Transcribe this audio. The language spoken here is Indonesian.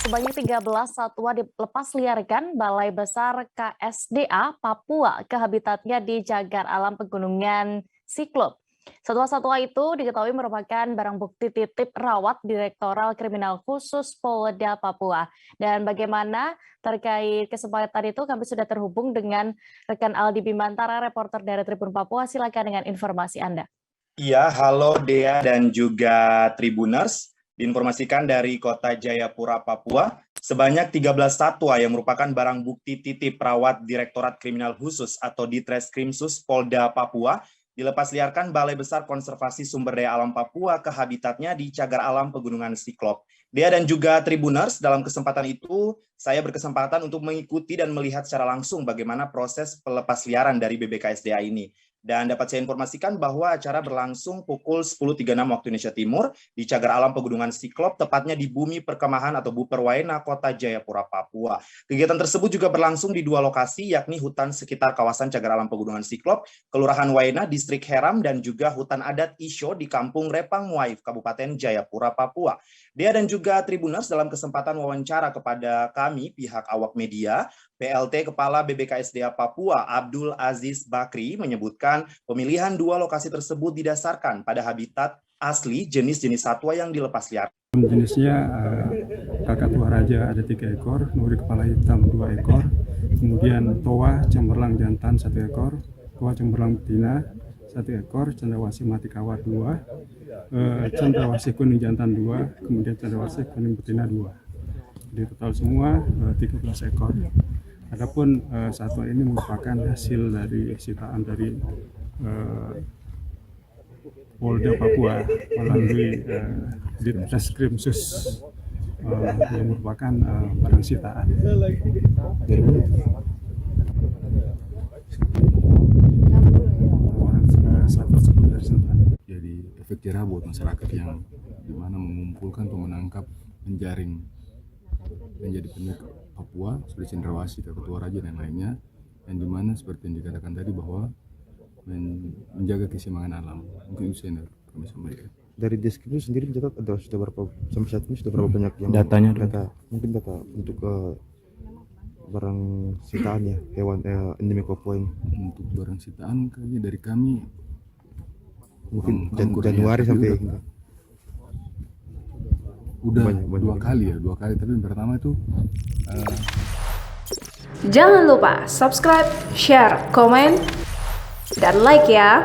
Sebanyak 13 satwa dilepas liarkan Balai Besar KSDA Papua ke habitatnya di Cagar Alam Pegunungan Siklop. Satwa-satwa itu diketahui merupakan barang bukti titip rawat Direktoral Kriminal Khusus Polda Papua. Dan bagaimana terkait kesempatan itu kami sudah terhubung dengan rekan Aldi Bimantara, reporter dari Tribun Papua. Silakan dengan informasi Anda. Iya, halo Dea dan juga Tribuners. Diinformasikan dari Kota Jayapura, Papua, sebanyak 13 satwa yang merupakan barang bukti titip rawat Direktorat Kriminal Khusus atau Ditreskrimsus Polda Papua dilepas liarkan Balai Besar Konservasi Sumber Daya Alam Papua ke habitatnya di Cagar Alam Pegunungan Siklop. Dea dan juga Tribuners, dalam kesempatan itu saya berkesempatan untuk mengikuti dan melihat secara langsung bagaimana proses pelepas liaran dari BBKSDA ini. Dan dapat saya informasikan bahwa acara berlangsung pukul 10.36 waktu Indonesia Timur di Cagar Alam Pegunungan Siklop, tepatnya di Bumi Perkemahan atau Buper Waena, Kota Jayapura, Papua. Kegiatan tersebut juga berlangsung di dua lokasi, yakni hutan sekitar kawasan Cagar Alam Pegunungan Siklop, Kelurahan Waena, Distrik Heram, dan juga hutan adat Isyo di Kampung Repang Muaif, Kabupaten Jayapura, Papua. Dia dan juga Tribuners, dalam kesempatan wawancara kepada kami, pihak awak media, PLT Kepala BBKSDA Papua Abdul Aziz Bakri menyebutkan pemilihan dua lokasi tersebut didasarkan pada habitat asli jenis-jenis satwa yang dilepas liar. Jenisnya kakatua raja ada 3 ekor, nuri kepala hitam 2 ekor, kemudian toa cemberlang jantan 1 ekor, toa cemberlang betina 1 ekor, cendrawasih mati kawat 2, cendrawasih kuning jantan 2, kemudian cendrawasih kuning betina 2. Di total semua 13 ekor. Adapun satwa ini merupakan hasil dari sitaan dari Polda Papua melalui Ditreskrimsus yang merupakan barang sitaan. Jadi efek jerah buat masyarakat yang dimana mengumpulkan atau menangkap, menjaring menjadi penyu Papua seperti cendrawasih, kakatua raja dan lainnya, yang dimana seperti yang dikatakan tadi bahwa menjaga keseimbangan alam. Mungkin itu yang kami sampaikan. Dari deskripsi sendiri mencatat ada sudah berapa sampai saat ini sudah berapa banyak yang data untuk barang sitaan ya hewan endemik Papua ini. Untuk barang sitaan kayaknya dari kami mungkin Januari sampai udah dua kali, tapi yang pertama itu jangan lupa subscribe, share, komen, dan like ya.